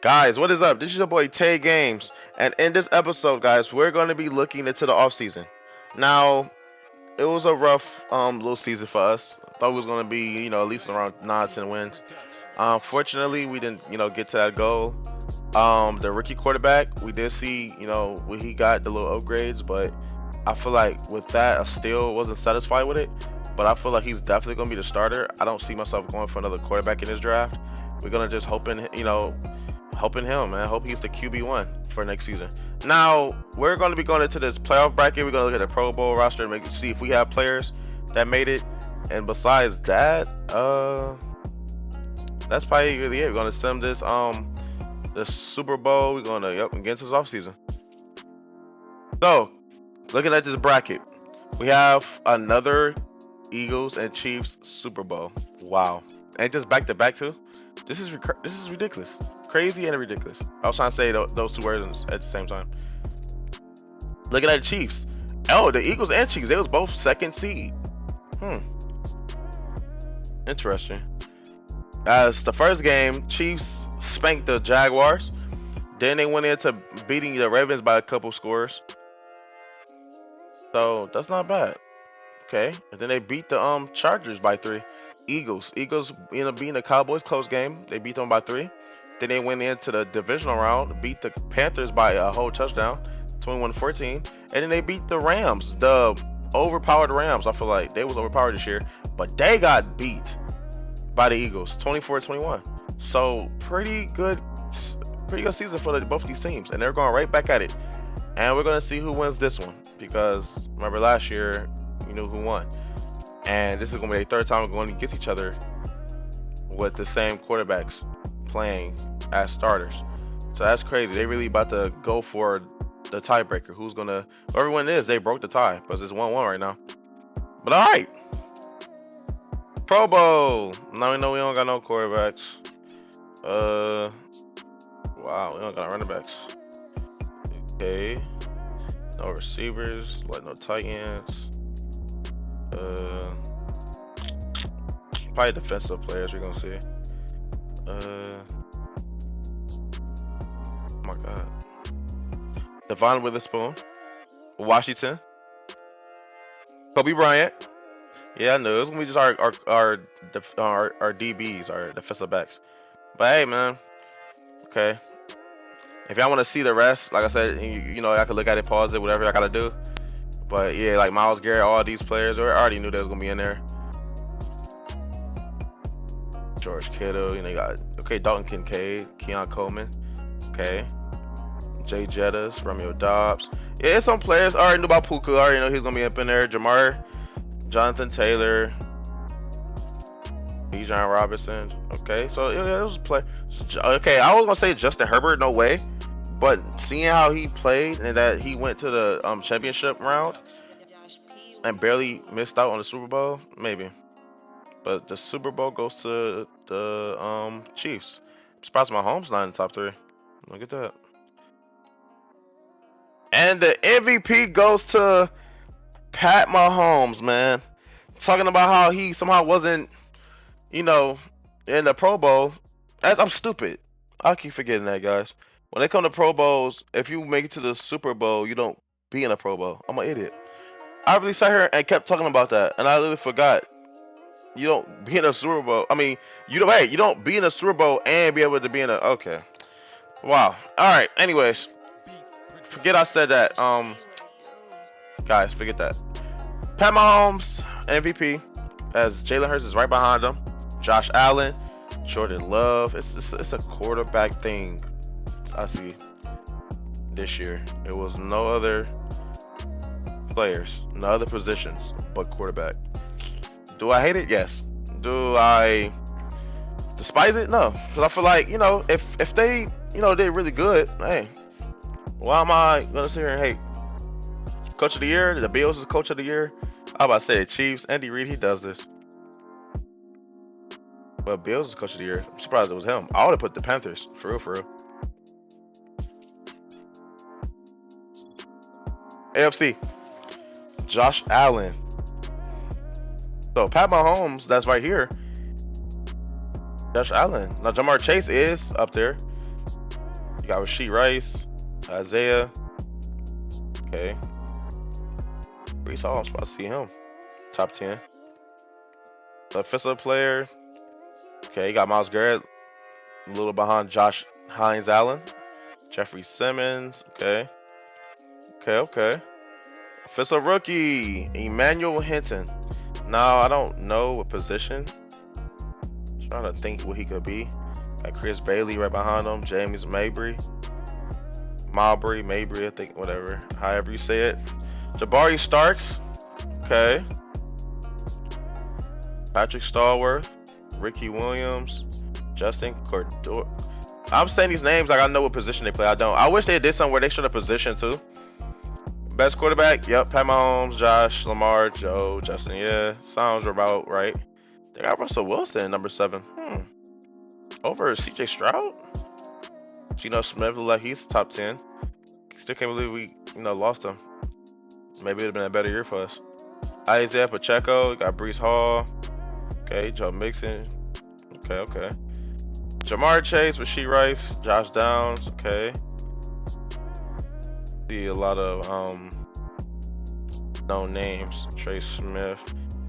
Guys, what is up? This is your boy Tay Games, and in this episode, guys, we're going to be looking into the offseason. Now, it was a rough little season for us. Thought it was going to be, at least around 9, 10 wins. Fortunately, we didn't, get to that goal. The rookie quarterback, we did see, when he got the little upgrades, but I feel like with that, I still wasn't satisfied with it. But I feel like he's definitely going to be the starter. I don't see myself going for another quarterback in this draft. We're gonna just helping him, man. I hope he's the QB1 for next season. Now, we're going to be going into this playoff bracket. We're going to look at the Pro Bowl roster and see if we have players that made it. And besides that, that's probably really it. We're going to sim this the Super Bowl. We're going to against this offseason. So, looking at this bracket, we have another Eagles and Chiefs Super Bowl. Wow. And just back to back too. This is ridiculous. Crazy and ridiculous. I was trying to say those two words at the same time. Looking at the Chiefs. Oh, the Eagles and Chiefs, they was both second seed. Interesting. As the first game, Chiefs spanked the Jaguars. Then they went into beating the Ravens by a couple scores. So that's not bad. Okay. And then they beat the Chargers by 3. Eagles ended up beating the Cowboys close game. They beat them by 3. Then they went into the divisional round, beat the Panthers by a whole touchdown, 21-14. And then they beat the Rams, the overpowered Rams. I feel like they was overpowered this year, but they got beat by the Eagles, 24-21. So pretty good season for both these teams, and they're going right back at it. And we're gonna see who wins this one, because remember last year, you knew who won. And this is gonna be their third time we're going against each other with the same quarterbacks playing as starters. So that's crazy. They really about to go for the tiebreaker. Whoever one is, they broke the tie because it's 1-1 right now. But all right, Pro Bowl. Now we know we don't got no quarterbacks. Wow, we don't got running backs. Okay, no receivers, like no tight ends. Probably defensive players we're gonna see. Oh my God. Devon Witherspoon, Washington, Kobe Bryant. Yeah, I know it's gonna be just our DBs, our defensive backs. But hey, man. Okay. If y'all want to see the rest, like I said, I could look at it, pause it, whatever I gotta do. But yeah, like Myles Garrett, all these players, I already knew they was gonna be in there. George Kittle, you got Dalton Kincaid, Keon Coleman, okay, Jay Jettas, Romeo Dobbs. Yeah, some players. I already knew about Puka. I already know he's gonna be up in there. Jonathan Taylor, Bijan Robinson. Okay, so it was play. Okay, I was gonna say Justin Herbert, no way, but seeing how he played and that he went to the championship round and barely missed out on the Super Bowl, maybe. But the Super Bowl goes to the Chiefs. I'm surprised Mahomes not in the top 3. Look at that. And the MVP goes to Pat Mahomes, man. Talking about how he somehow wasn't, in the Pro Bowl. I'm stupid. I keep forgetting that, guys. When they come to Pro Bowls, if you make it to the Super Bowl, you don't be in a Pro Bowl. I'm an idiot. I really sat here and kept talking about that, and I literally forgot. You don't be in a Super Bowl. I mean, you don't be in a Super Bowl and be able to be in a. Okay. Wow. All right. Anyways, forget I said that. Guys, forget that. Pat Mahomes, MVP, as Jalen Hurts is right behind him. Josh Allen, Jordan Love. It's a quarterback thing. I see this year. It was no other players, no other positions but quarterback. Do I hate it? Yes. Do I despise it? No. Because I feel like, if they, they're really good, hey, why am I going to sit here and hate? Coach of the year, the Bills is coach of the year. I about to say the Chiefs, Andy Reid, he does this. But Bills is coach of the year. I'm surprised it was him. I would have put the Panthers, for real. AFC, Josh Allen. So Pat Mahomes, that's right here. Josh Allen. Now Jamar Chase is up there. You got Rasheed Rice, Isaiah. Okay. Brees Hall, I'm supposed to see him. Top 10. Offensive player. Okay, you got Myles Garrett. A little behind Josh Hines Allen. Jeffrey Simmons. Okay. Okay. Offensive rookie. Emmanuel Hinton. Now, I don't know what position. I'm trying to think what he could be. Got Chris Bailey right behind him. James Mabry. Mabry, I think, whatever. However you say it. Jabari Starks. Okay. Patrick Stallworth. Ricky Williams. Justin Cordor. I'm saying these names like I know what position they play. I don't. I wish they did something where they showed a position too. Best quarterback? Yep. Pat Mahomes, Josh, Lamar, Joe, Justin. Yeah. Sounds about right. They got Russell Wilson, number 7. Over CJ Stroud? Geno Smith look like he's top 10. Still can't believe we, lost him. Maybe it'd have been a better year for us. Isaiah Pacheco, got Brees Hall. Okay, Joe Mixon. Okay. Jamar Chase, Rasheed Rice, Josh Downs. Okay. See a lot of known names. Trey Smith.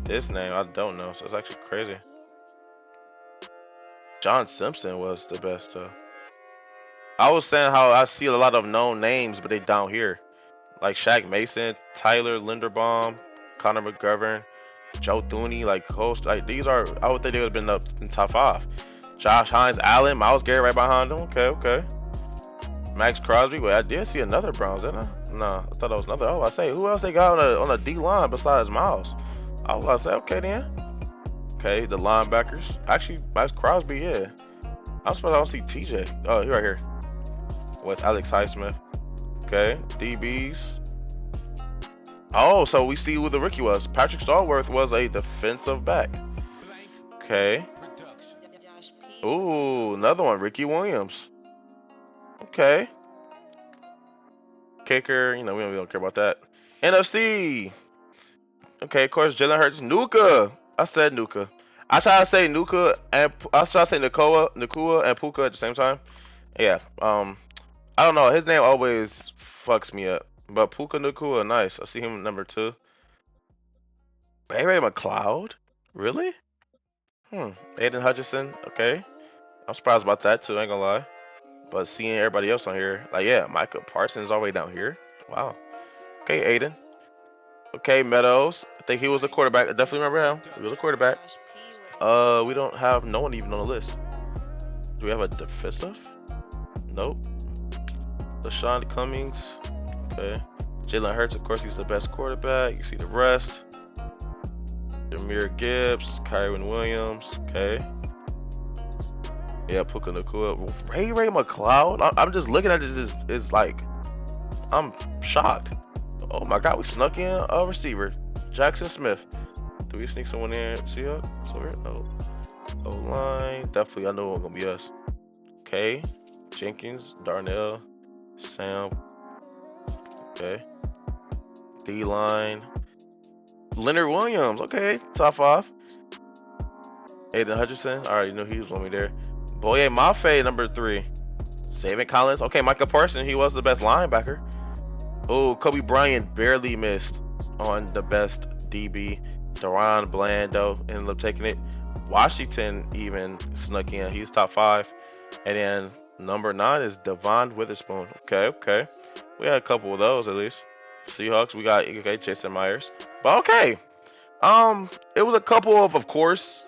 This name I don't know, so it's actually crazy. John Simpson was the best though. I was saying how I see a lot of known names, but they down here. Like Shaq Mason, Tyler Linderbaum, Connor McGovern, Joe Thuney, like these are, I would think they would have been up in top 5. Josh Hines Allen, Myles Garrett right behind him. Okay. Max Crosby. Wait, I did see another Browns, didn't I? No, I thought it was another. Oh, I say, who else they got on a D line besides Myles? I was about to say, okay then. Okay, the linebackers. Actually, Max Crosby, yeah. I'm supposed to don't see TJ. Oh, he right here. With Alex Highsmith. Okay, DBs. Oh, so we see who the rookie was. Patrick Stallworth was a defensive back. Okay. Ooh, another one. Ricky Williams. Okay. Kicker, we don't care about that. NFC. Okay, of course, Jalen Hurts. Nuka. I said Nuka. I try to say Nuka and I try to say Nakua and Puka at the same time. Yeah. I don't know. His name always fucks me up. But Puka Nakua, nice. I see him number 2. Ray McLeod? Really? Aiden Hutchinson. Okay. I'm surprised about that too, ain't gonna lie. But seeing everybody else on here, like, yeah, Micah Parsons all the way down here. Wow. Okay, Aiden. Okay, Meadows. I think he was a quarterback. I definitely remember him. He was a quarterback. We don't have no one even on the list. Do we have a defensive? Nope. LaShawn Cummings. Okay. Jalen Hurts, of course, he's the best quarterback. You see the rest. Jahmyr Gibbs, Kyron Williams. Okay. Yeah, Puka Nakua. Ray McLeod. I'm just looking at this. It's like, I'm shocked. Oh my God, we snuck in a receiver, Jackson Smith. Do we sneak someone in? See us? No. O-line. Definitely, I know it's gonna be us. Okay. Jenkins, Darnell, Sam. Okay. D-line. Leonard Williams. Okay, top 5. Aiden Hutchinson. I already knew he was gonna be there. Boye Mafe, number 3. David Collins. Okay, Micah Parsons. He was the best linebacker. Oh, Kobe Bryant barely missed on the best DB. Deron Blando ended up taking it. Washington even snuck in. He's top 5. And then number 9 is Devon Witherspoon. Okay. We had a couple of those at least. Seahawks, we got Jason Myers. But okay. It was a couple of course,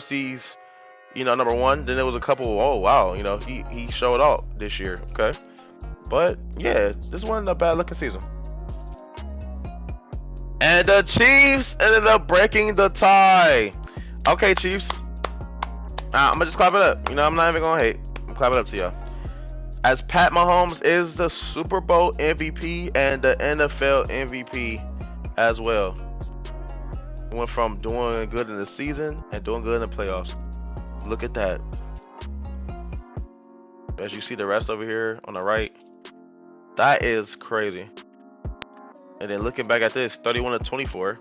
he's, number 1. Then there was a couple, oh wow, he showed out this year. Okay. But yeah, this wasn't a bad looking season. And the Chiefs ended up breaking the tie. Okay, Chiefs. I'm gonna just clap it up. I'm not even gonna hate. I'm clap it up to y'all. As Pat Mahomes is the Super Bowl MVP and the NFL MVP as well. Went from doing good in the season and doing good in the playoffs. Look at that. As you see the rest over here on the right, that is crazy. And then looking back at this, 31-24.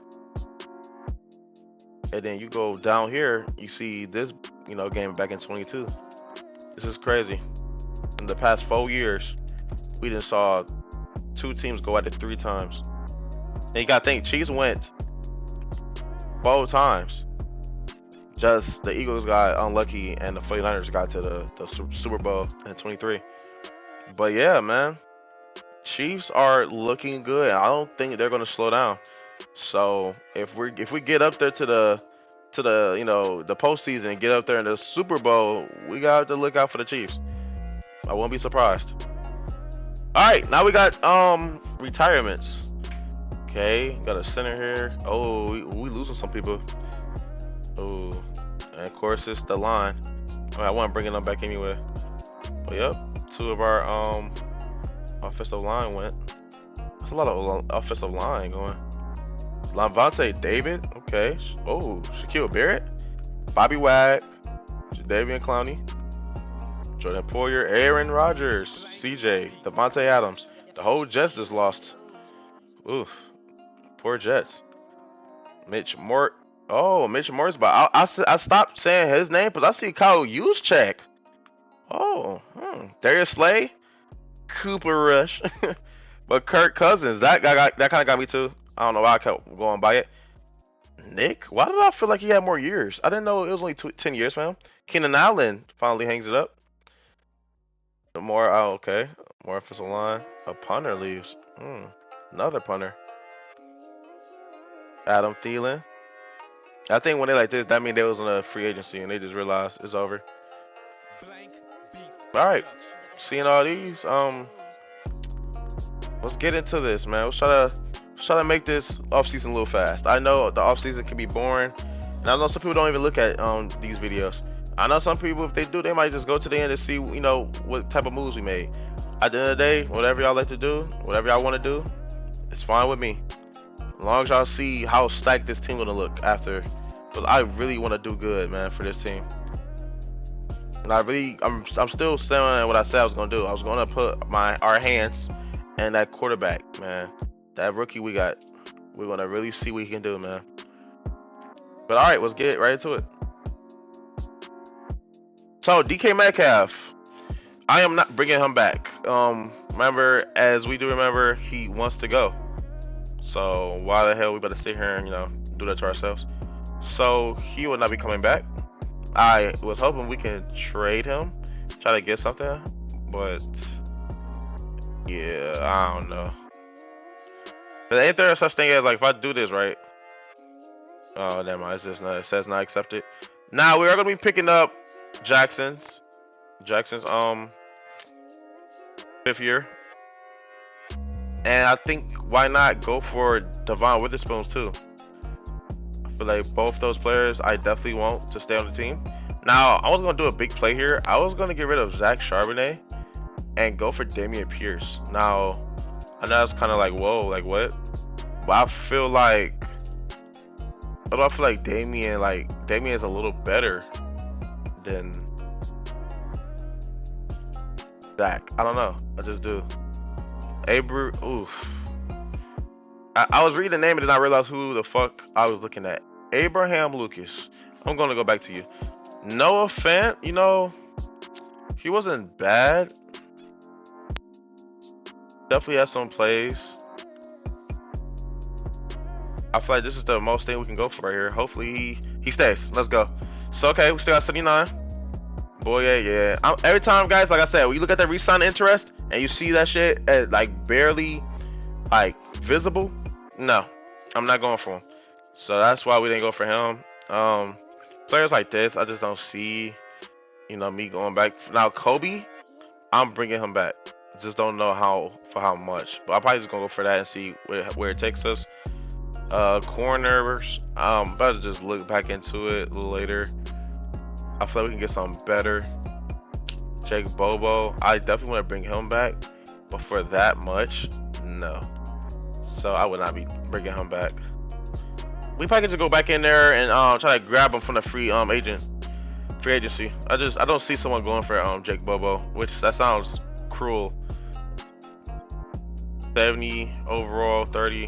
And then you go down here, you see this, game back in 22. This is crazy. in the past 4 years, we done saw 2 teams go at it 3 times. And you gotta think, Chiefs went 4 times. Just the Eagles got unlucky and the 49ers got to the Super Bowl in 23. But yeah, man, Chiefs are looking good. I don't think they're gonna slow down. So if we get up there to the the postseason and get up there in the Super Bowl, we got to look out for the Chiefs. I won't be surprised. All right, now we got retirements. Okay, got a center here. Oh, we losing some people. Oh, and of course it's the line. I wasn't bringing them back anyway. But yep, 2 of our offensive line went. There's a lot of offensive line going. Lavonte David, okay. Oh, Shaquille Barrett, Bobby Wag, Jadeveon Clowney, Jordan Poyer, Aaron Rodgers, CJ, Devontae Adams. The whole Jets just lost. Oof, poor Jets. Mitch Mort. Oh, Mitch Morris, but I stopped saying his name because I see Kyle Juszczyk. Oh, Darius Slay, Cooper Rush, but Kirk Cousins. That kind of got me too. I don't know why I kept going by it. Nick, why did I feel like he had more years? I didn't know it was only 10 years for him. Keenan Allen finally hangs it up. Okay, more offensive line. A punter leaves. Another punter. Adam Thielen. I think when they like this, that means they was on a free agency and they just realized it's over. All right, seeing all these, let's get into this, man. Let's try to make this offseason a little fast. I know the offseason can be boring, and I know some people don't even look at these videos. I know some people, if they do, they might just go to the end and see, what type of moves we made. At the end of the day, whatever y'all like to do, whatever y'all want to do, it's fine with me. As long as y'all see how stacked this team gonna look after, because I really want to do good, man, for this team. And I'm still saying what I said I was gonna do. I was gonna put our hands and that quarterback, man, that rookie we got. We're gonna really see what he can do, man. But all right, let's get right into it. So DK Metcalf, I am not bringing him back. Remember, as we do remember, he wants to go. So why the hell we better sit here and do that to ourselves? So he will not be coming back. I was hoping we can trade him, try to get something, but yeah, I don't know. But ain't there such thing as if I do this right? Oh, never mind. It's just not. It says not accepted. Now we are gonna be picking up Jackson's 5th year. And I think why not go for Devon Witherspoon too? I feel like both those players I definitely want to stay on the team. Now I was gonna do a big play here. I was gonna get rid of Zach Charbonnet and go for Dameon Pierce. Now I know it's kind of like whoa, like what? But I feel like Dameon is a little better than Zach. I don't know. I just do. Oof. I was reading the name and then I realized who the fuck I was looking at. Abraham Lucas. I'm gonna go back to you. Noah Fant, he wasn't bad. Definitely had some plays. I feel like this is the most thing we can go for right here. Hopefully he stays. Let's go. So okay, we still got 79. Boy, yeah. Every time, guys, like I said, when you look at that re-sign interest and you see that shit as barely visible, no, I'm not going for him. So that's why we didn't go for him. Players like this, I just don't see, me going back. Now Kobe, I'm bringing him back. Just don't know for how much. But I'm probably just gonna go for that and see where it takes us. Corners, better just look back into it a little later. I feel like we can get something better. Jake Bobo, I definitely want to bring him back, but for that much, no. So I would not be bringing him back. We probably could just go back in there and try to grab him from the free agency. I don't see someone going for Jake Bobo, which that sounds cruel. 70 overall, 30.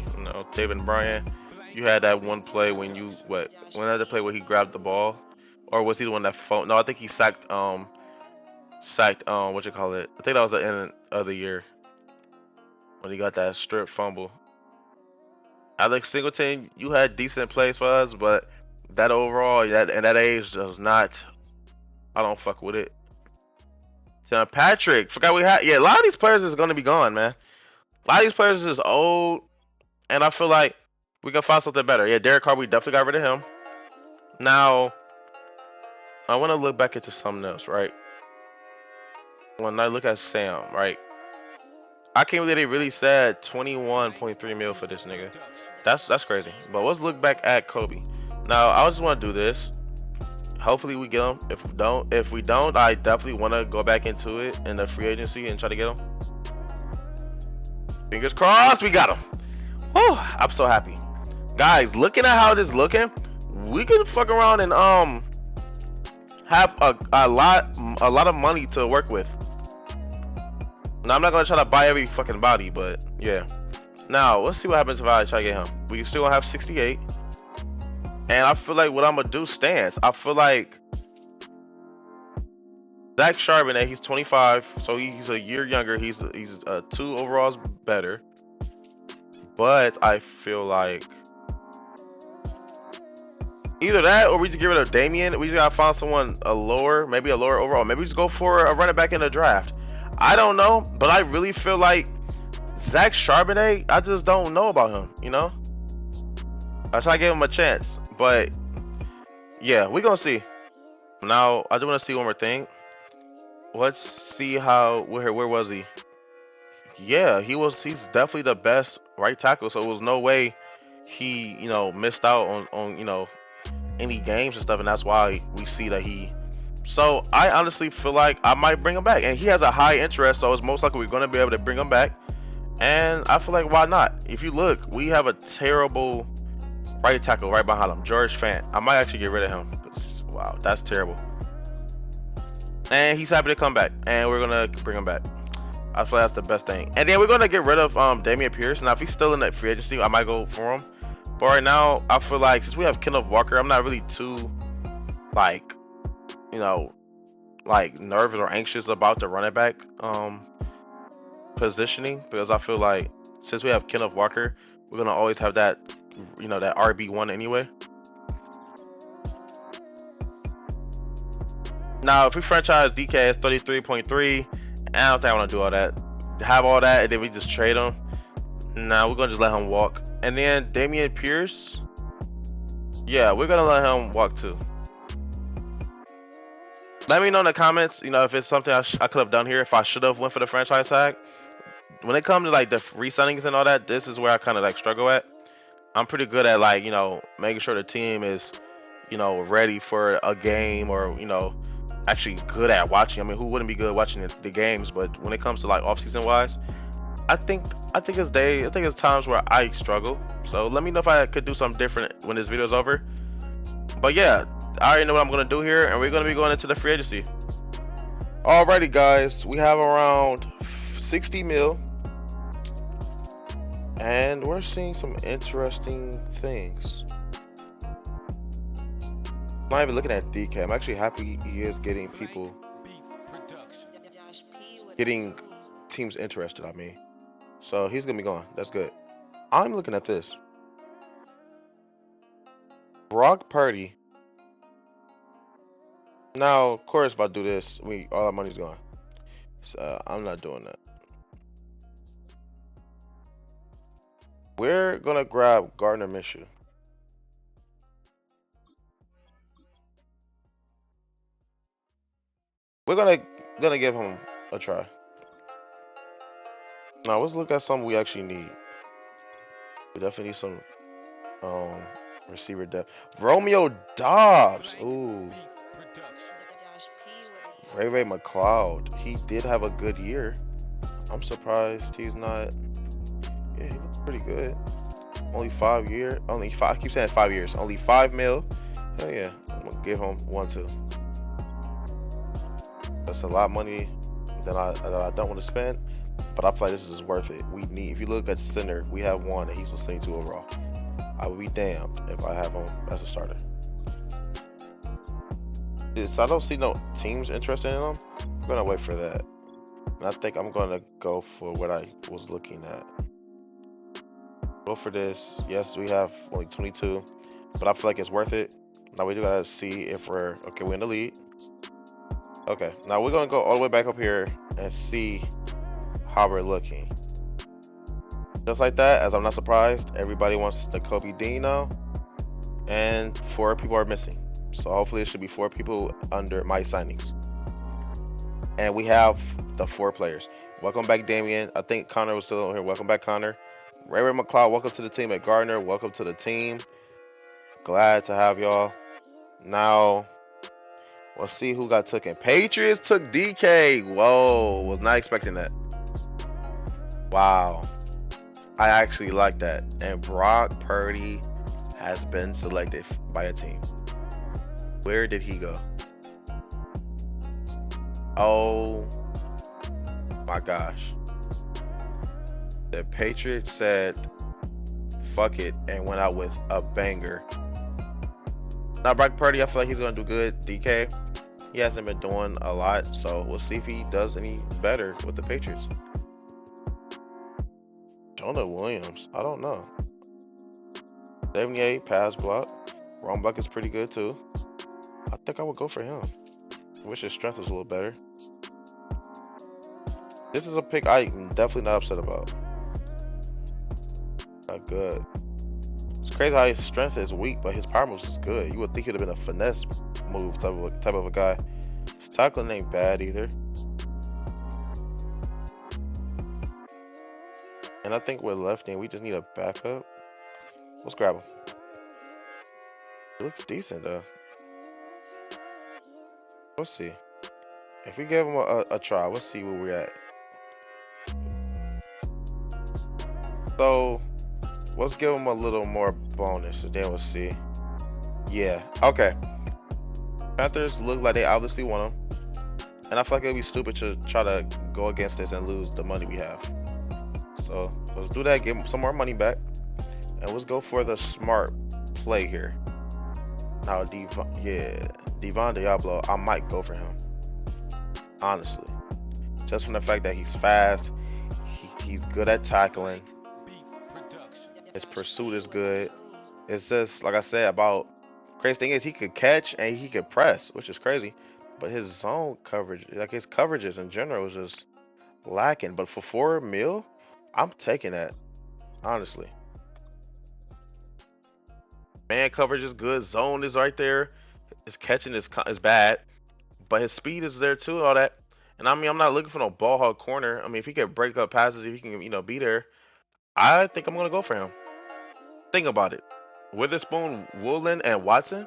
Taven Bryan. You had that one play when that play where he grabbed the ball, or was he the one that phoned? No, I think he sacked sacked. What you call it? I think that was the end of the year when he got that strip fumble. Alex Singleton, you had decent plays for us, but that overall, that age does not. I don't fuck with it. Tim Patrick, forgot we had. Yeah, a lot of these players is gonna be gone, man. A lot of these players is old, and I feel like we can find something better. Yeah, Derek Carr, we definitely got rid of him. Now, I want to look back into something else, right? When I look at Sam, right? I can't believe they really said 21.3 mil for this nigga. That's crazy. But let's look back at Kobe. Now, I just want to do this. Hopefully we get him. If we don't, I definitely want to go back into it in the free agency and try to get him. Fingers crossed, we got him. Whew, I'm so happy, guys. Looking at how this is looking, we can fuck around and have a lot of money to work with. Now I'm not gonna try to buy every fucking body, but yeah. Now let's see what happens if I try to get him. We still gonna have 68. And I feel like what I'm gonna do stands. I feel like Zach Charbonnet, he's 25, so he's a year younger. He's 2 overalls better. But I feel like either that or we just get rid of Damian. We just gotta find someone maybe a lower overall. Maybe we just go for a running back in the draft. I don't know, but I really feel like Zach Charbonnet, I just don't know about him, you know? I try to give him a chance. But yeah, we're gonna see. Now I do want to see one more thing. Let's see where was he? Yeah, he's definitely the best right tackle. So it was no way he missed out on any games and stuff, and that's why we see that he. So I honestly feel like I might bring him back, and he has a high interest, so it's most likely we're gonna be able to bring him back. And I feel like why not? If you look, we have a terrible right tackle right behind him, George Fant. I might actually get rid of him. Wow, that's terrible. And he's happy to come back, and we're gonna bring him back. I feel like that's the best thing. And then we're gonna get rid of Dameon Pierce. Now, if he's still in that free agency, I might go for him. But right now, I feel like since we have Kenneth Walker, I'm not really too like nervous or anxious about the running back positioning, because I feel like since we have Kenneth Walker, we're gonna always have that that RB1 anyway. Now, if we franchise DK as 33.3, I don't think I want to do all that. Have all that, and then we just trade him. Nah, we're gonna just let him walk. And then Dameon Pierce, yeah, we're gonna let him walk too. Let me know in the comments, if it's something I could have done here, if I should have went for the franchise tag. When it comes to like the re-signings and all that, this is where I kind of like struggle at. I'm pretty good at like making sure the team is ready for a game, or actually good at watching. I mean, who wouldn't be good watching the games? But when it comes to like off-season wise, I think it's times where I struggle. So let me know if I could do something different when this video is over. But yeah, I already know what I'm gonna do here, and we're gonna be going into the free agency. Alrighty, guys, we have around 60 mil, and we're seeing some interesting things. I'm not even looking at DK. I'm actually happy he is getting teams interested. I mean, so he's gonna be gone. That's good. I'm looking at this. Brock Purdy. Now, of course, if I do this, all our money's gone. So I'm not doing that. We're gonna grab Gardner Minshew. We're gonna give him a try. Now let's look at something we actually need. We definitely need some receiver depth. Romeo Dobbs. Ooh. Ray McLeod. He did have a good year. I'm surprised he's not. Yeah, he looks pretty good. Only 5 years. I keep saying 5 years. Only 5 mil. Hell yeah. I'm gonna give him 1 2. That's a lot of money that I don't want to spend, but I feel like this is worth it. If you look at center, we have 1 and he's a 72 overall. I would be damned if I have him as a starter. So I don't see no teams interested in him. gonna wait for that. And I think I'm gonna go for what I was looking at. Go for this. Yes, we have only 22, but I feel like it's worth it. Now we do gotta see if we're okay. We're in the lead. Okay, now we're gonna go all the way back up here and see how we're looking. Just like that, as I'm not surprised, everybody wants the Kobe Dean now, and 4 people are missing. So hopefully it should be 4 people under my signings. And we have the 4 players. Welcome back, Damian. I think Connor was still on here. Welcome back, Connor. Ray McLeod, welcome to the team. At Gardner, welcome to the team. Glad to have y'all. Now, let's see who got taken. Patriots took DK. Whoa, was not expecting that. Wow. I actually like that. And Brock Purdy has been selected by a team. Where did he go? Oh my gosh. The Patriots said, fuck it, and went out with a banger. Now, Brock Purdy, I feel like he's going to do good. DK, he hasn't been doing a lot, so we'll see if he does any better with the Patriots. Jonah Williams, I don't know. 78 pass block. Wrong buck is pretty good too. I think I would go for him. I wish his strength was a little better. This is a pick I'm definitely not upset about. Not good. It's crazy how his strength is weak, but his power moves is good. You would think he'd have been a finesse move type of a guy. His tackling ain't bad either. And I think we're lefty and we just need a backup. Let's grab him. He looks decent though. Let's see. If we give him a try, let's see where we're at. So let's give him a little more bonus and then we'll see. Yeah, okay. Panthers look like they obviously want him. And I feel like it'd be stupid to try to go against this and lose the money we have. So let's do that, give him some more money back. And let's go for the smart play here. Now, Devon Diablo, I might go for him. Honestly. Just from the fact that he's fast, he's good at tackling. His pursuit is good. It's just, like I said, about crazy thing is he could catch and he could press, which is crazy. But his zone coverage, like his coverages in general, is just lacking. But for $4 million, I'm taking that, honestly. Man coverage is good. Zone is right there. His catching is bad, but his speed is there too. All that, and I mean, I'm not looking for no ball hog corner. I mean, if he can break up passes, if he can, be there, I think I'm gonna go for him. Think about it: Witherspoon, Woolen, and Watson.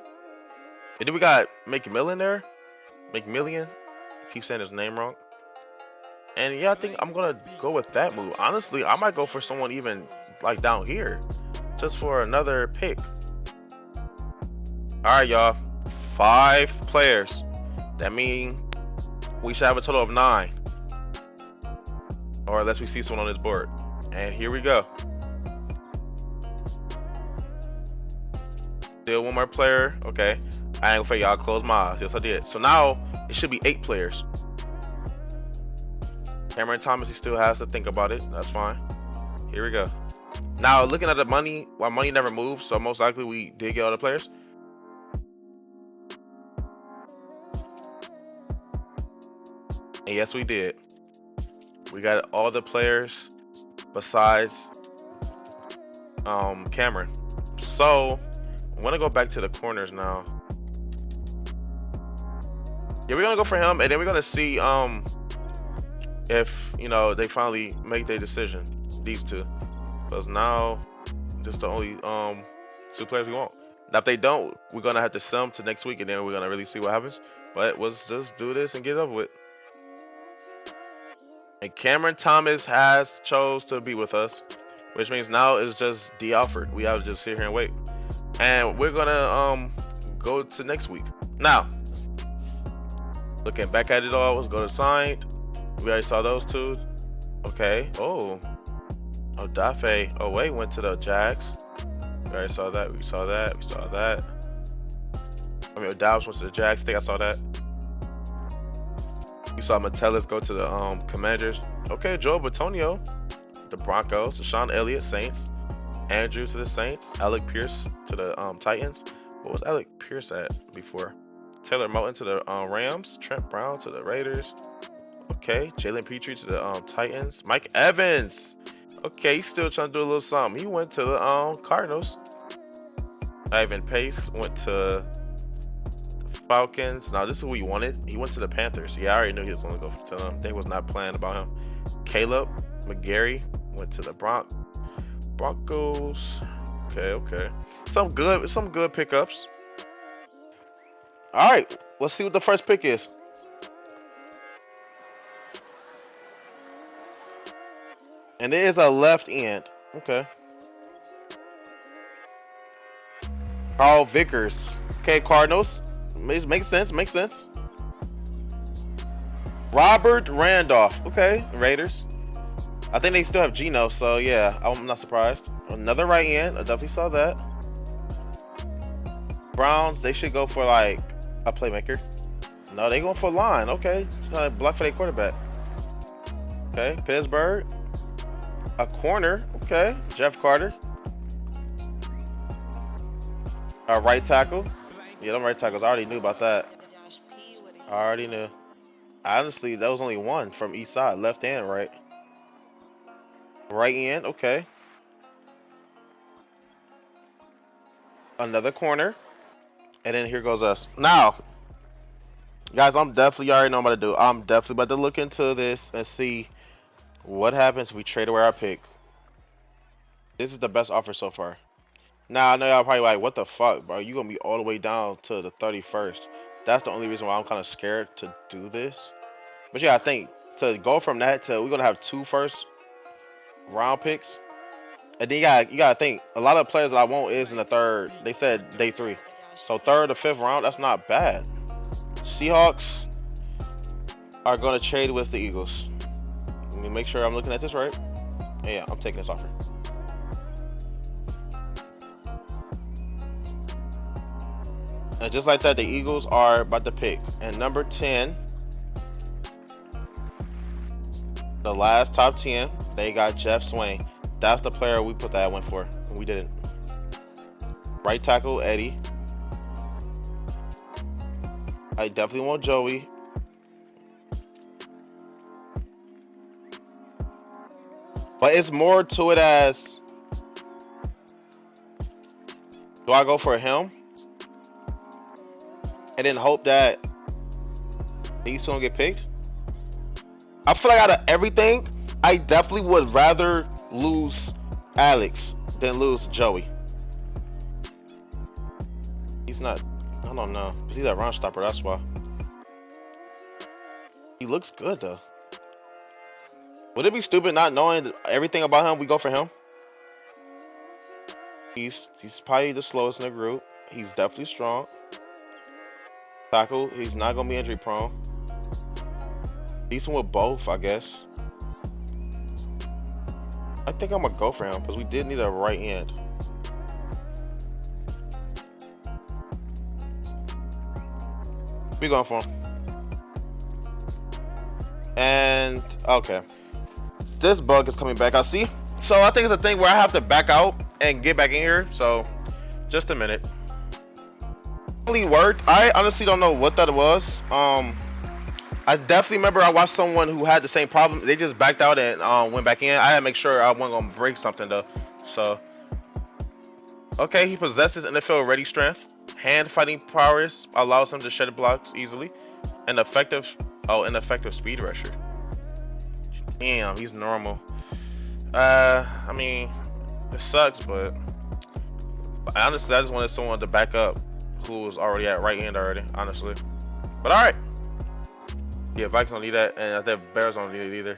And then we got McMillan there. McMillian. Keep saying his name wrong. And yeah, I think I'm gonna go with that move. Honestly, I might go for someone even like down here, just for another pick. All right, y'all. 5 players. That means we should have a total of 9. Or unless we see someone on this board. And here we go. Still one more player. Okay. I ain't gonna fake y'all. Close my eyes. Yes, I did. So now it should be 8 players. Cameron Thomas, he still has to think about it. That's fine. Here we go. Now, looking at the money, well, money never moves. So most likely we did get all the players. And yes, we did. We got all the players besides Cameron. So I'm gonna go back to the corners now. Yeah, we're gonna go for him, and then we're gonna see if they finally make their decision. These 2, because now just the only 2 players we want. Now if they don't, we're gonna have to sell them to next week, and then we're gonna really see what happens. But let's just do this and get it over with. And Cameron Thomas has chose to be with us, which means now it's just D Alford. We have to just sit here and wait. And we're gonna go to next week. Now, looking back at it all, let's go to signed. We already saw those 2. Okay. Oh, Dafe. Oh wait, went to the Jags. We already saw that. We saw that. We saw that. I mean, Dallas went to the Jags. I think I saw that. You saw Metellus go to the Commanders. Okay, Joe Batonio, the Broncos. Deshaun Elliott, Saints. Andrew to the Saints. Alec Pierce to the Titans. What was Alec Pierce at before? Taylor Moton to the Rams. Trent Brown to the Raiders. Okay, Jalen Petrie to the Titans. Mike Evans. Okay, he's still trying to do a little something. He went to the Cardinals. Ivan Pace went to the Falcons. Now this is who he wanted. He went to the Panthers. Yeah, I already knew he was going to go to them. They was not planning about him. Caleb McGarry went to the Broncos. Okay. Some good pickups. All right, let's see what the first pick is. And it is a left end. Okay. Carl Vickers. Okay, Cardinals. Makes sense. Robert Randolph. Okay, Raiders. I think they still have Geno, so yeah, I'm not surprised. Another right end. I definitely saw that. Browns, they should go for like a playmaker. No, they going for line. Okay, block for their quarterback. Okay, Pittsburgh. A corner. Okay, Jeff Carter. A right tackle. Yeah, them right tackles. I already knew about that. I already knew. Honestly, that was only one from each side. Left and right. Right end. Okay. Another corner. And then here goes us. Now, guys, I'm definitely already know what to do. I'm definitely about to look into this and see what happens if we trade away our pick. This is the best offer so far. Now, I know y'all probably like, what the fuck, bro? You going to be all the way down to the 31st. That's the only reason why I'm kind of scared to do this. But yeah, I think to go from that to we're going to have 2 first round picks. And then you gotta think, a lot of players that I want is in the third. They said day 3. So 3rd or 5th round, that's not bad. Seahawks are going to trade with the Eagles. Let me make sure I'm looking at this right. Yeah, I'm taking this offer. And just like that, the Eagles are about to pick. And number 10, the last top 10, they got Jeff Swain. That's the player we put that one for, and we didn't. Right tackle, Eddie. I definitely want Joey. But it's more to it as, do I go for him? And then hope that he's gonna get picked? I feel like out of everything, I definitely would rather lose Alex than lose Joey. He's not, I don't know. He's a run stopper, that's why. He looks good though. Would it be stupid not knowing everything about him? We go for him. He's probably the slowest in the group. He's definitely strong. Tackle, he's not gonna be injury prone. Decent with both, I guess. I think I'm gonna go for him because we did need a right end. We going for him. And okay, this bug is coming back. I see. So I think it's a thing where I have to back out and get back in here. So just a minute. Really worked. I honestly don't know what that was. I definitely remember I watched someone who had the same problem. They just backed out and went back in. I had to make sure I wasn't gonna break something though. So okay, he possesses NFL ready strength, hand fighting prowess, allows him to shed blocks easily, and ineffective speed rusher. Damn, he's normal. I mean, it sucks, but honestly, I just wanted someone to back up who was already at right end already, honestly. But all right. Yeah, Vikings don't need that, and I think Bears don't need it either.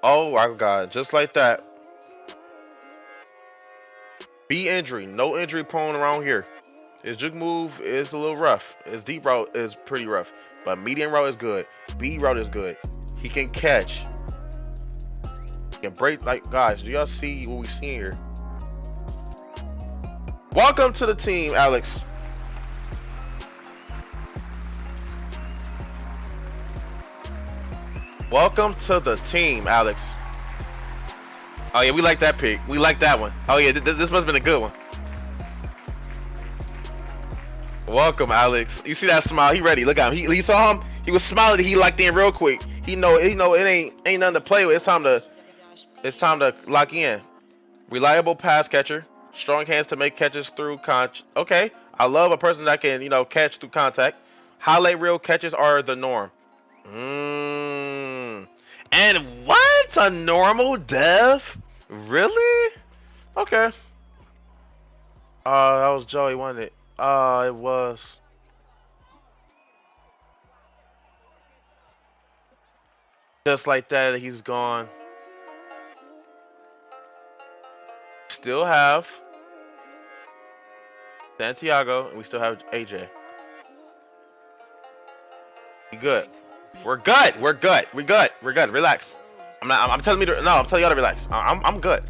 Oh my God, just like that. B injury, no injury prone around here. His juke move is a little rough. His deep route is pretty rough, but medium route is good. B route is good. He can catch. He can break. Like, guys, do y'all see what we see here? Welcome to the team, Alex. Welcome to the team, Alex. Oh yeah, we like that pick. We like that one. Oh yeah, this must have been a good one. Welcome, Alex. You see that smile? He ready. Look at him. He saw him. He was smiling. He locked in real quick. He know it ain't nothing to play with. It's time to lock in. Reliable pass catcher. Strong hands to make catches through Okay, I love a person that can catch through contact. Highlight reel catches are the norm. And what? A normal dev? Really? Okay. That was Joey, wasn't it? It was. Just like that, he's gone. Still have Santiago, and we still have AJ. We good. We're good. We're good. We good. We're good. Relax. I'm telling you to, no. I'm telling y'all to relax. I'm good.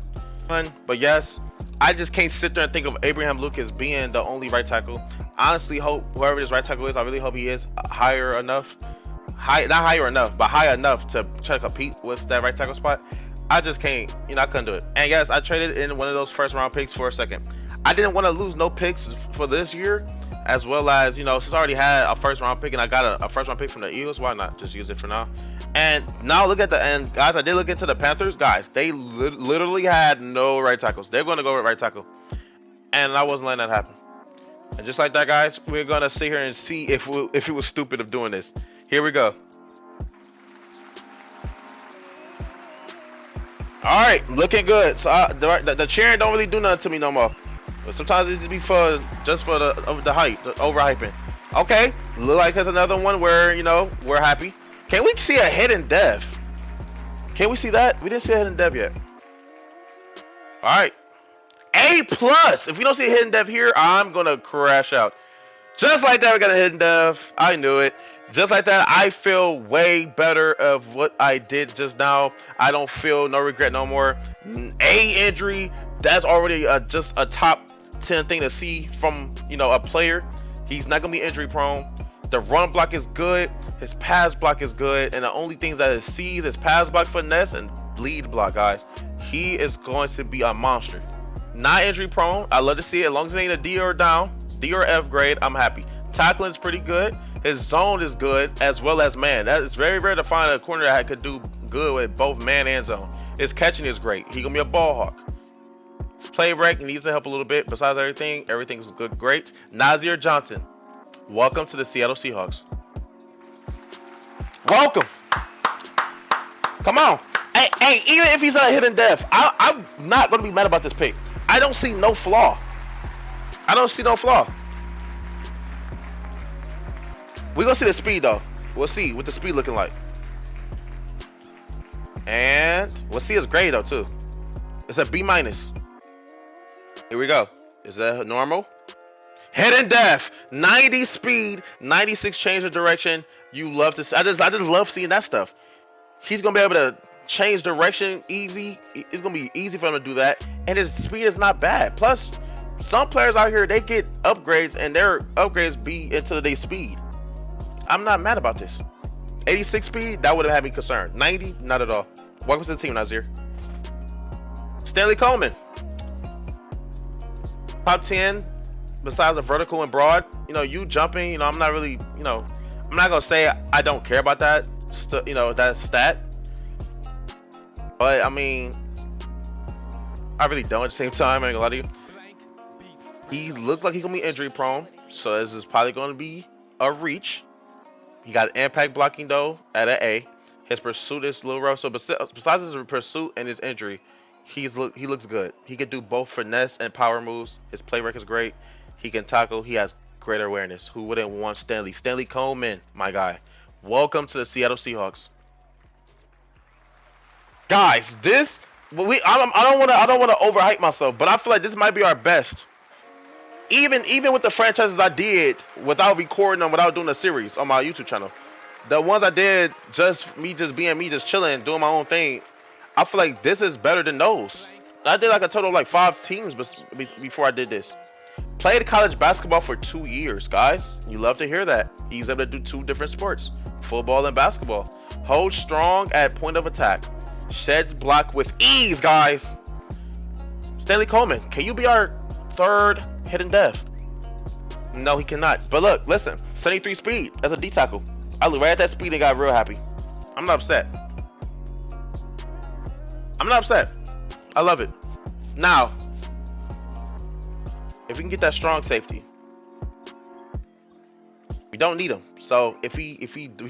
But yes, I just can't sit there and think of Abraham Lucas being the only right tackle. Honestly, hope whoever this right tackle is, I really hope he is higher enough. Not higher enough, but high enough to try to compete with that right tackle spot. I just can't. I couldn't do it. And yes, I traded in one of those first round picks for a second. I didn't want to lose no picks for this year. As well as, since I already had a first round pick and I got a first round pick from the Eagles, why not just use it for now? And now look at the end, guys. I did look into the Panthers, guys. They literally had no right tackles. They're going to go with right tackle, and I wasn't letting that happen. And just like that, guys, we're gonna sit here and see if it was stupid of doing this. Here we go. All right, looking good. So the cheering don't really do nothing to me no more. But sometimes it just be just for the hype, the overhyping. Okay, look like there's another one where we're happy. Can we see a hidden dev? Can we see that? We didn't see a hidden dev yet. All right, A+. If we don't see a hidden dev here, I'm gonna crash out. Just like that, we got a hidden dev. I knew it. Just like that, I feel way better of what I did just now. I don't feel no regret no more. A injury, that's already just a top 10 thing to see from a player. He's not gonna be injury prone. The run block is good. His pass block is good. And the only things that it sees is pass block, finesse, and bleed block, guys. He is going to be a monster. Not injury prone. I love to see it. As long as it ain't a D or down, D or F grade, I'm happy. Tackling is pretty good. His zone is good, as well as man. That is very rare to find a corner that could do good with both man and zone. His catching is great. He gonna be a ball hawk. His play break needs to help a little bit. Besides everything's good, great. Nazir Johnson, welcome to the Seattle Seahawks. Welcome. Come on. Hey, even if he's not hidden dev, I'm not gonna be mad about this pick. I don't see no flaw. We're gonna see the speed though. We'll see what the speed looking like. And we'll see his grade though too. It's a B-. Here we go. Is that normal? Hidden dev, 90 speed, 96 change of direction. You love to see. I just love seeing that stuff. He's gonna be able to change direction easy. It's gonna be easy for him to do that. And his speed is not bad. Plus, some players out here, they get upgrades and their upgrades be into their speed. I'm not mad about this. 86 speed, that would have had me concerned. 90, not at all. Welcome to the team, Nazir. Stanley Coleman. Top 10, besides the vertical and broad. You jumping, I'm not really, I'm not going to say I don't care about that, that stat. But, I mean, I really don't at the same time. I ain't going to lie to you. He looked like he's going to be injury prone. So this is probably going to be a reach. He got impact blocking though at an A. His pursuit is a little rough. So besides his pursuit and his injury, he looks good. He can do both finesse and power moves. His play record is great. He can tackle. He has great awareness. Who wouldn't want Stanley Coleman, my guy? Welcome to the Seattle Seahawks. Guys, I don't want to overhype myself, but I feel like this might be our best. Even with the franchises I did without recording them, without doing a series on my YouTube channel, the ones I did just being me, just chilling, doing my own thing, I feel like this is better than those. I did like a total of like 5 teams before I did this. Played college basketball for 2 years, guys. You love to hear that. He's able to do 2 different sports, football and basketball. Hold strong at point of attack. Sheds block with ease, guys. Stanley Coleman, can you be our third hidden dev? No, he cannot. But look, listen, 73 speed. That's a D tackle. I looked right at that speed and got real happy. I'm not upset. I'm not upset. I love it. Now, if we can get that strong safety, we don't need him. So if he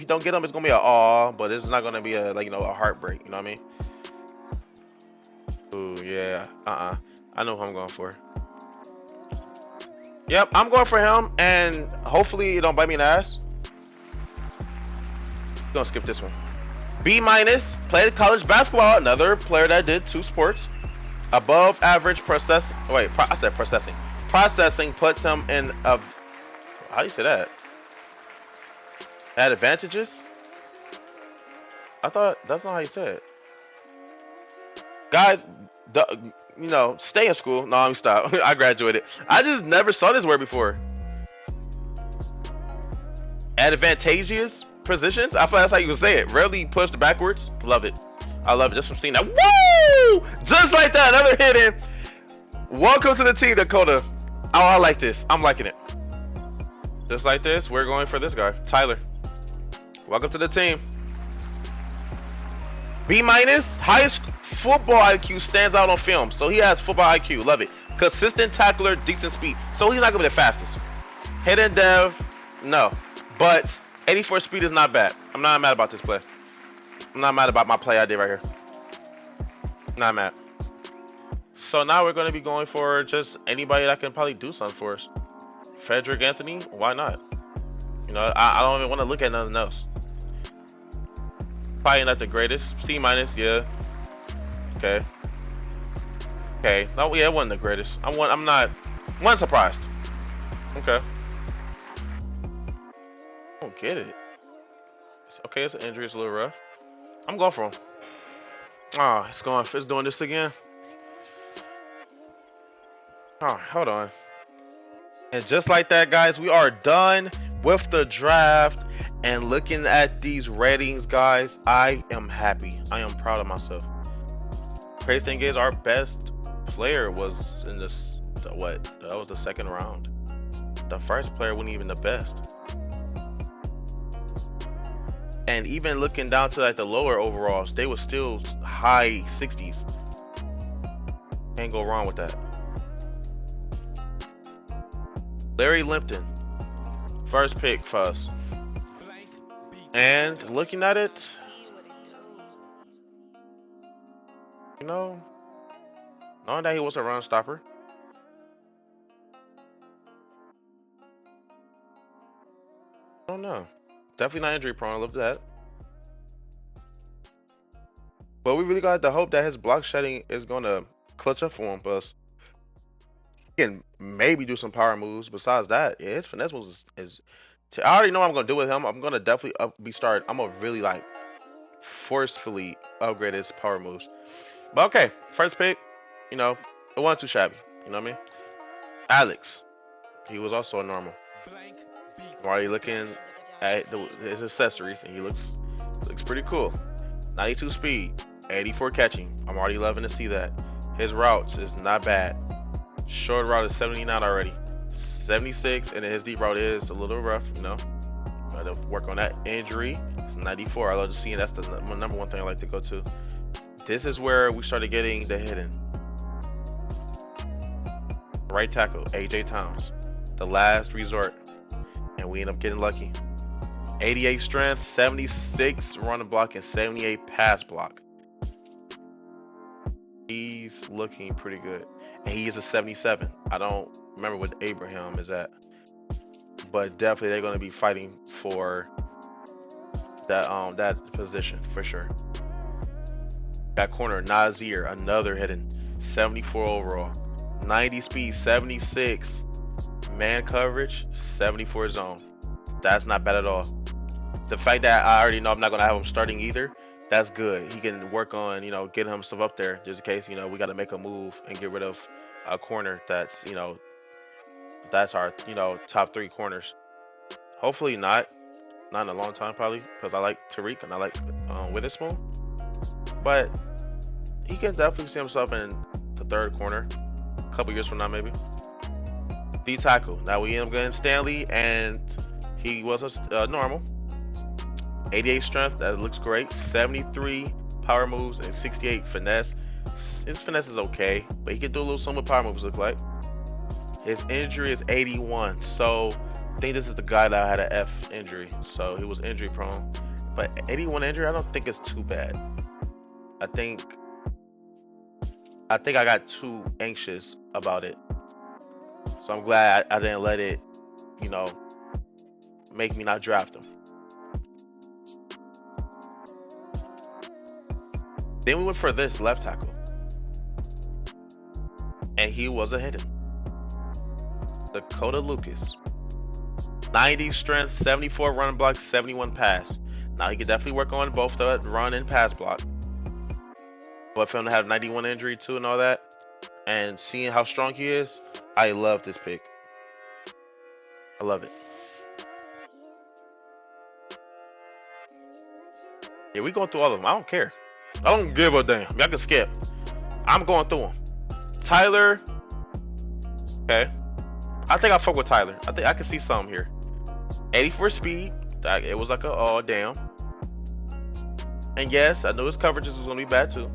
don't get him, it's gonna be a awe, but it's not gonna be a a heartbreak. You know what I mean? Ooh yeah. I know who I'm going for. Yep, I'm going for him, and hopefully it don't bite me in the ass. Gonna skip this one. B-, played college basketball. Another player that did 2 sports. Above average processing. Wait, I said processing. Processing puts him in a. How do you say that? At advantages? I thought that's not how you say it. Guys, stay in school. No, I'm stop. I graduated. I just never saw this word before. Advantageous positions? I thought that's how you would say it. Rarely pushed backwards. Love it. I love it just from seeing that. Woo! Just like that. Another hidden. Welcome to the team, Dakota. Oh, I like this. I'm liking it. Just like this, we're going for this guy, Tyler. Welcome to the team. B-, highest football IQ stands out on film. So he has football IQ. Love it. Consistent tackler, decent speed. So he's not going to be the fastest. Hidden dev, no. But 84 speed is not bad. I'm not mad about this play. I'm not mad about my play I did right here. Not mad. So now we're going to be going for just anybody that can probably do something for us. Frederick Anthony, why not? I don't even want to look at nothing else. Probably not the greatest. C-, yeah. Okay. Okay. No, yeah, it wasn't the greatest. I'm not surprised. Okay. I don't get it. Okay, it's an injury. It's a little rough. I'm going for him. Oh, it's doing this again. Oh, hold on. And just like that, guys, we are done with the draft. And looking at these ratings, guys, I am happy. I am proud of myself. Crazy thing is, our best player was in this. What? That was the second round. The first player wasn't even the best. And even looking down to the lower overalls, they were still high 60s. Can't go wrong with that. Larry Limpton, first pick for us. And looking at it, knowing that he was a run stopper, I don't know. Definitely not injury prone. I love that. But we really got to hope that his block shedding is going to clutch up for him. But he can maybe do some power moves. Besides that, yeah, his finesse moves is I already know what I'm going to do with him. I'm going to definitely I'm going to really forcefully upgrade his power moves. But okay, first pick, it wasn't too shabby. You know what I mean? Alex, he was also a normal. I'm already looking at his accessories, and he looks pretty cool. 92 speed, 84 catching. I'm already loving to see that. His routes is not bad. Short route is 79 already. 76, and then his deep route is a little rough, Gotta work on that. Injury, it's 94. I love to see it. That's the number one thing I like to go to. This is where we started getting the hidden. Right tackle, AJ Towns. The last resort. And we end up getting lucky. 88 strength, 76 run and block, and 78 pass block. He's looking pretty good. And he is a 77. I don't remember what Abraham is at. But definitely they're going to be fighting for that position for sure. That corner, Nazir, another hidden. 74 overall. 90 speed, 76. Man coverage, 74 zone. That's not bad at all. The fact that I already know I'm not going to have him starting either, that's good. He can work on, getting himself up there just in case, we got to make a move and get rid of a corner that's, that's our, top 3 corners. Hopefully not. Not in a long time, probably, because I like Tariq and I like Witherspoon. But he can definitely see himself in the third corner a couple years from now, maybe. D tackle. Now we end up getting Stanley, and he was a normal. 88 strength, that looks great. 73 power moves and 68 finesse. His finesse is okay, but he can do a little something with power moves, look like. His injury is 81, so I think this is the guy that had an F injury, so he was injury prone. But 81 injury, I don't think it's too bad. I think I got too anxious about it, so I'm glad I didn't let it, you know, make me not draft him. Then we went for this left tackle, and he was a hidden. Dakota Lucas. 90 strength, 74 run block, 71 pass. Now he could definitely work on both the run and pass block. But for him to have 91 injury too and all that, and seeing how strong he is, I love this pick. I love it. Yeah, we going through all of them. I don't care. I don't give a damn. Y'all can skip. I'm going through them. Tyler. Okay. I think I fuck with Tyler. I think I can see something here. 84 speed. It was like a oh damn. And yes, I knew his coverages was gonna be bad too.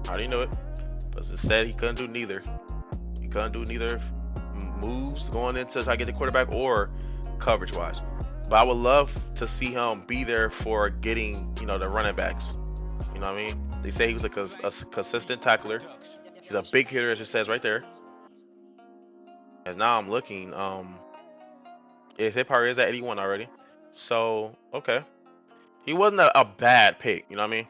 I already knew it. But it said he couldn't do neither. He couldn't do neither moves going into try to get the quarterback or coverage wise. But I would love to see him be there for getting, you know, the running backs. You know what I mean? They say he was a consistent tackler. He's a big hitter, as it says right there. And now I'm looking. His hit power is at 81 already. So okay, he wasn't a bad pick. You know what I mean?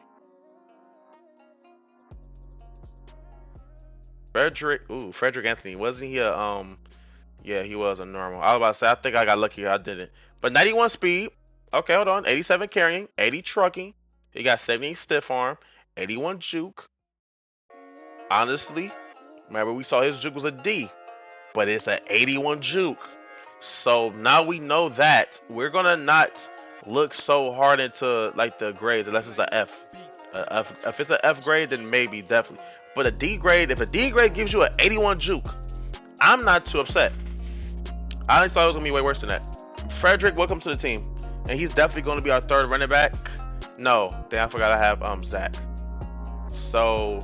Frederick Anthony. Wasn't he a Yeah, he was a normal. I was about to say I think I got lucky. I didn't. But 91 speed. Okay, hold on. 87 carrying, 80 trucking. He got 78 stiff arm, 81 juke. Honestly, remember we saw his juke was a D, but it's an 81 juke. So now we know that we're gonna not look so hard into like the grades unless it's an F. If it's an F grade, then maybe definitely. But a D grade, if a D grade gives you an 81 juke, I'm not too upset. I thought it was gonna be way worse than that. Frederick, welcome to the team, and he's definitely gonna be our third running back. No, then I forgot I have Zach. So,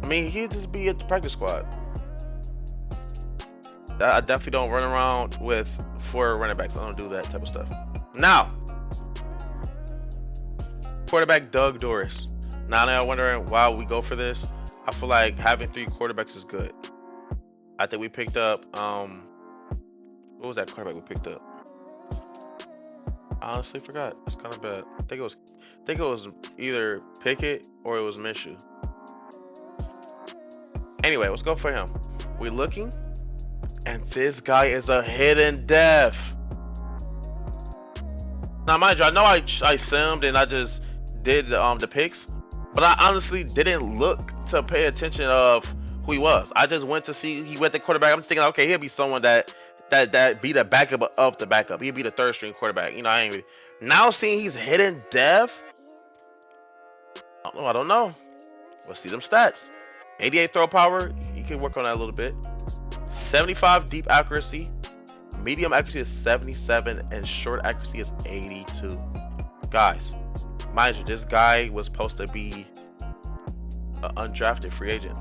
I mean, he'd just be at the practice squad. I definitely don't run around with 4 running backs. I don't do that type of stuff. Now, quarterback Doug Doris. Now I'm wondering why we go for this. I feel like having 3 quarterbacks is good. I think we picked up what was that quarterback we picked up? I honestly forgot. It's kind of bad. I think it was either Pickett or it was Minshew. Anyway, let's go for him. We're looking, and this guy is a hidden def. Now, mind you, I know I simmed and I just did the picks, but I honestly didn't look to pay attention of who he was. I just went to see he went the quarterback. I'm just thinking, okay, he'll be someone that be the backup of the backup. He'll be the third string quarterback. You know, I ain't really. Now seeing he's hidden def, I don't know. Let's see them stats. 88 throw power. You can work on that a little bit. 75 deep accuracy. Medium accuracy is 77, and short accuracy is 82. Guys, mind you, this guy was supposed to be an undrafted free agent.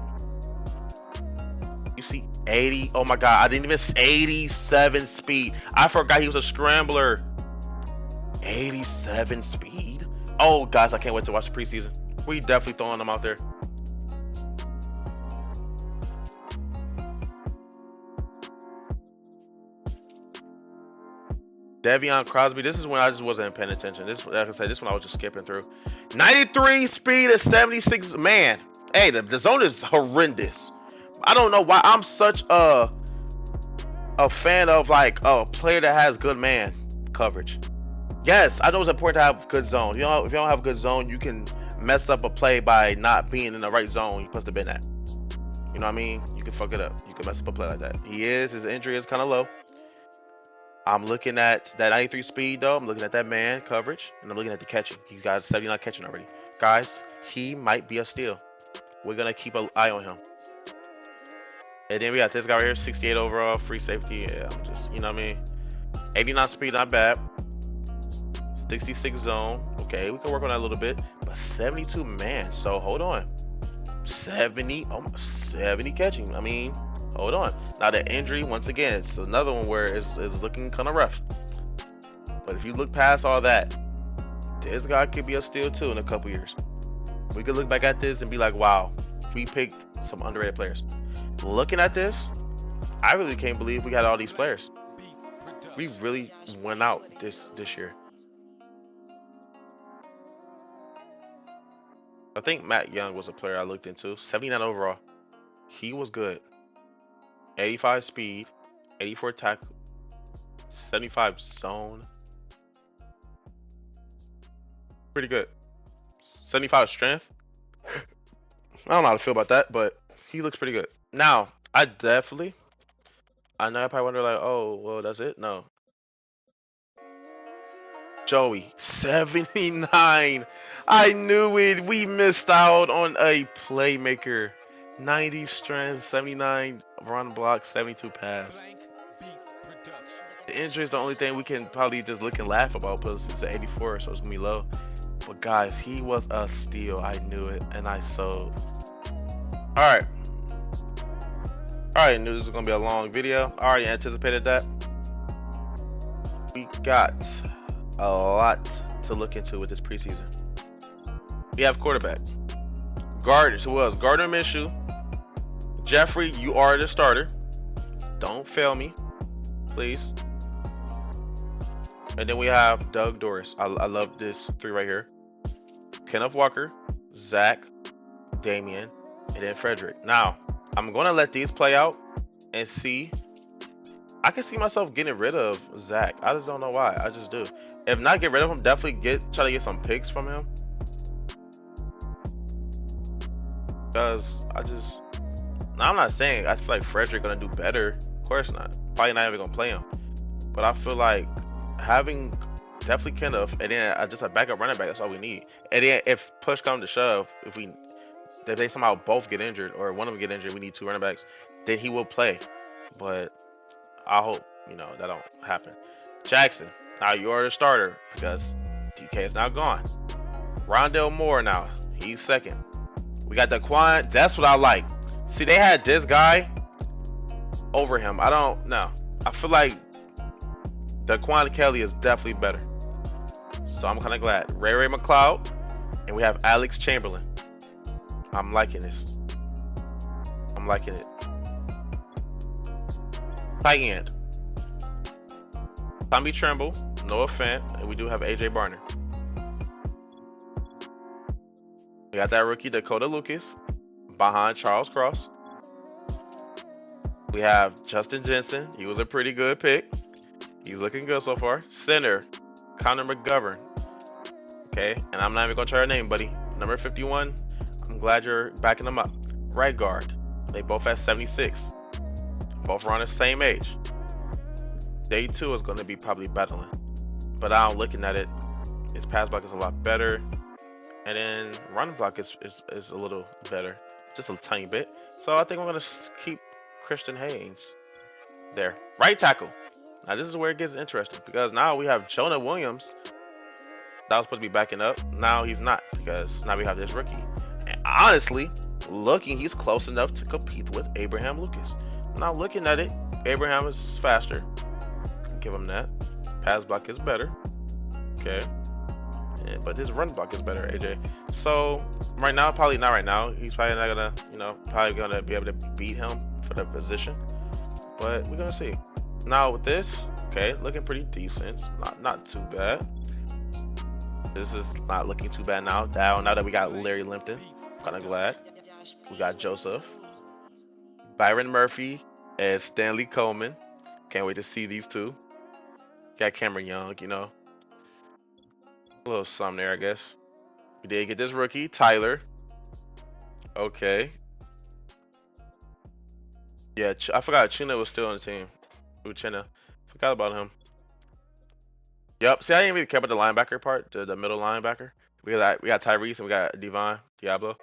You see 80. Oh my god, I didn't even see 87 speed. I forgot he was a scrambler. 87 speed. Oh guys, I can't wait to watch the preseason. We definitely throwing them out there. Devion Crosby. This is when I just wasn't paying attention. This, like I said, this one I was just skipping through. 93 speed at 76. Man, hey, the zone is horrendous. I don't know why I'm such a fan of like a player that has good man coverage. Yes, I know it's important to have good zone. You know, if you don't have good zone, you can mess up a play by not being in the right zone you're supposed to be in at. You know what I mean? You can fuck it up. You can mess up a play like that. His injury is kind of low. I'm looking at that 93 speed though. I'm looking at that man coverage, and I'm looking at the catching. He got 79 catching already. Guys, he might be a steal. We're gonna keep an eye on him. And then we got this guy right here, 68 overall, free safety. Yeah, I'm just, you know what I mean? 89 speed, not bad. 66 zone. Okay, we can work on that a little bit. But 72 man. So hold on. 70, almost 70 catching. I mean, hold on. Now the injury, once again, it's another one where it's looking kind of rough. But if you look past all that, this guy could be a steal too in a couple years. We could look back at this and be like, wow, we picked some underrated players. Looking at this, I really can't believe we got all these players. We really went out this year. I think Matt Young was a player I looked into. 79 overall. He was good. 85 speed, 84 tackle, 75 zone. Pretty good. 75 strength. I don't know how to feel about that, but he looks pretty good. Now, I know I probably wonder like, oh, well, that's it? No. Joey, 79. I knew it. We missed out on a playmaker. 90 strength, 79 run block, 72 pass. The injury is the only thing we can probably just look and laugh about because it's an 84, so it's gonna be low. But guys, he was a steal. I knew it, and I sold. All right. I knew this was gonna be a long video. I already anticipated that. We got a lot to look into with this preseason. We have quarterback. Gardner Minshew. Jeffrey, you are the starter. Don't fail me, please. And then we have Doug Doris. I love this three right here. Kenneth Walker, Zach, Damian, and then Frederick. Now, I'm going to let these play out and see. I can see myself getting rid of Zach. I just don't know why. I just do. If not get rid of him, definitely try to get some picks from him. Because I'm not saying I feel like Frederick going to do better. Of course not. Probably not even going to play him. But I feel like having definitely Kenneth and then just a backup running back, that's all we need. And then if push comes to shove, if they somehow both get injured or one of them get injured, we need two running backs, then he will play. But I hope, that don't happen. Jackson, now you are the starter because DK is now gone. Rondell Moore now, he's second. We got Daquan, that's what I like. See, they had this guy over him. I don't know. I feel like Daquan Kelly is definitely better. So I'm kind of glad. Ray McLeod, and we have Alex Chamberlain. I'm liking this. I'm liking it. Tight end. Tommy Tremble, Noah Fant, and we do have AJ Barner. We got that rookie Dakota Lucas behind Charles Cross. We have Justin Jensen. He was a pretty good pick. He's looking good so far. Center, Connor McGovern. Okay, and I'm not even going to try your name, buddy. Number 51, I'm glad you're backing them up. Right guard, they both at 76. Both around the same age. Day 2 is going to be probably battling. But I'm looking at it, his pass block is a lot better. And then run block is a little better. Just a tiny bit. So I think I'm going to keep Christian Haynes there. Right tackle. Now this is where it gets interesting because now we have Jonah Williams. That was supposed to be backing up. Now he's not because now we have this rookie. And honestly, he's close enough to compete with Abraham Lucas. Now looking at it, Abraham is faster. Give him that. Pass block is better. Okay. Yeah, but his run block is better, AJ. So right now, probably not right now. He's probably not gonna, probably gonna be able to beat him for the position. But we're gonna see. Now with this, okay, looking pretty decent. Not too bad. This is not looking too bad now. Now that we got Larry Limpton, kind of glad. We got Joseph, Byron Murphy, and Stanley Coleman. Can't wait to see these two. Got Cameron Young, a little something there, I guess. We did get this rookie, Tyler. Okay. Yeah, I forgot Chena was still on the team. Uchenna. Forgot about him. Yep. See, I didn't really care about the linebacker part, the middle linebacker. We got Tyrese and we got Devon Diablo.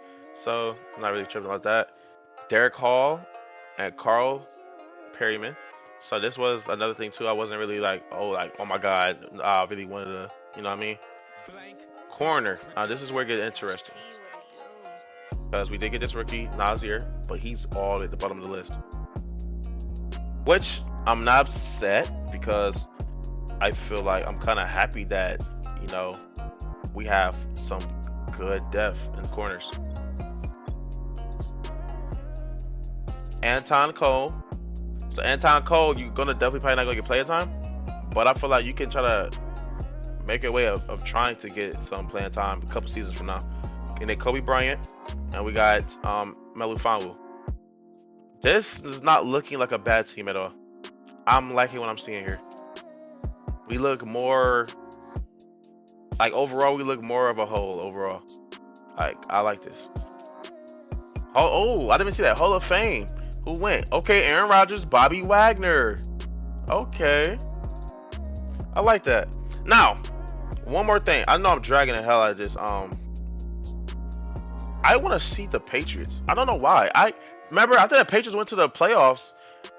So I'm not really tripping about that. Derek Hall and Carl Perryman. So this was another thing too. I wasn't really like, oh my god, I really wanted to, you know what I mean? Corner. This is where it gets interesting because we did get this rookie Nazir, but he's all at the bottom of the list. Which I'm not upset because I feel like I'm kind of happy that you know we have some good depth in corners. Anton Cole. So Anton Cole, you're gonna definitely probably not gonna get playing time, but I feel like you can try to make a way of trying to get some playing time a couple seasons from now. And then Kobe Bryant, and we got Melu Fanwu. This is not looking like a bad team at all. I'm liking what I'm seeing here. We look more like overall. We look more of a whole overall. Like I like this. Oh, I didn't even see that Hall of Fame. Who went? Okay, Aaron Rodgers, Bobby Wagner. Okay, I like that. Now, one more thing. I know I'm dragging the hell out of this. I want to see the Patriots. I don't know why. I remember after the Patriots went to the playoffs,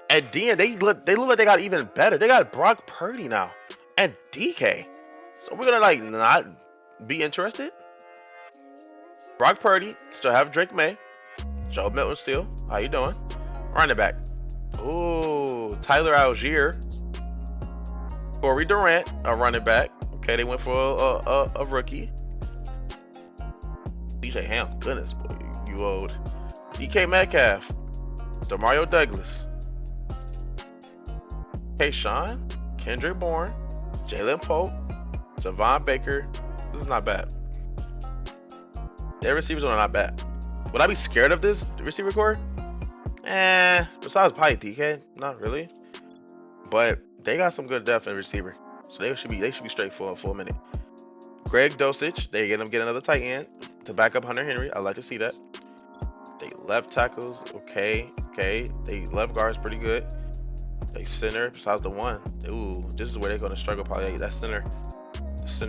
and then they look like they got even better. They got Brock Purdy now and DK. So we're gonna like not be interested. Brock Purdy still have Drake May, Joe Milton still. How you doing? Running back. Ooh, Tyler Algier, Corey Durant, a running back. Okay, they went for a rookie. DJ Ham, goodness, boy, you old. DK Metcalf, Demario Douglas, Kayshawn, Kendrick Bourne, Jalen Pope, Javon Baker. This is not bad. Their receivers are not bad. Would I be scared of this receiver core? Besides probably DK, not really. But they got some good depth in receiver, so they should be straight for a full minute. Greg Dosich, they get another tight end to back up Hunter Henry. I like to see that. They left tackles, okay. They left guards pretty good. They center besides the one. Ooh, this is where they're gonna struggle probably. That center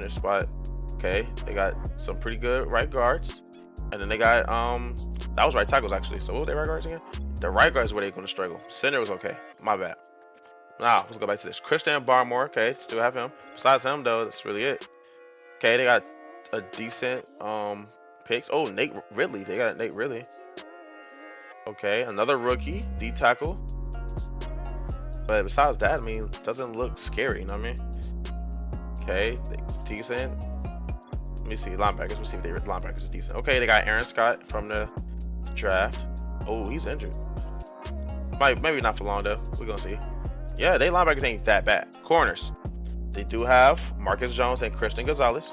spot. Okay, they got some pretty good right guards, and then they got that was right tackles actually. So what were they right guards again? The right guards where they're gonna struggle. Center was okay. My bad. Now let's go back to this. Christian Barmore. Okay, still have him. Besides him though, that's really it. Okay, they got a decent picks. Oh, Nate Ridley. They got Nate Ridley. Okay, another rookie, D tackle. But besides that, I mean, it doesn't look scary, you know what I mean? Okay, decent. Let me see, linebackers. Let's see if their linebackers are decent. Okay, they got Aaron Scott from the draft. Oh, he's injured. Maybe not for long, though. We're going to see. Yeah, they linebackers ain't that bad. Corners. They do have Marcus Jones and Christian Gonzalez.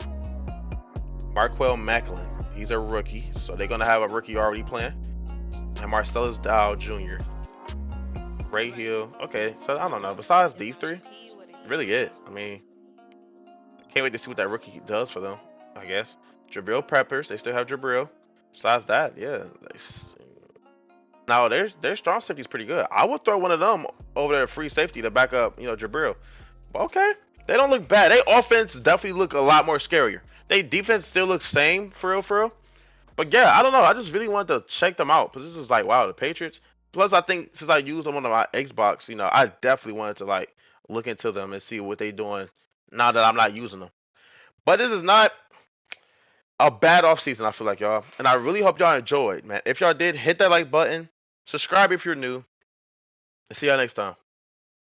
Marquell Macklin. He's a rookie, so they're going to have a rookie already playing. And Marcellus Dow Jr. Ray Hill. Okay, so I don't know. Besides these three, really it. I mean, can't wait to see what that rookie does for them, I guess. Jabril Peppers. They still have Jabril. Besides that, yeah. Now, their strong safety is pretty good. I would throw one of them over there free safety to back up, Jabril. But okay. They don't look bad. They offense definitely look a lot more scarier. They defense still looks same, for real. But yeah, I don't know. I just really wanted to check them out. Because this is like, wow, the Patriots. Plus, I think since I used them on my Xbox, I definitely wanted to like look into them and see what they're doing now that I'm not using them. But this is not a bad offseason, I feel like, y'all. And I really hope y'all enjoyed, man. If y'all did, hit that like button. Subscribe if you're new. And see y'all next time.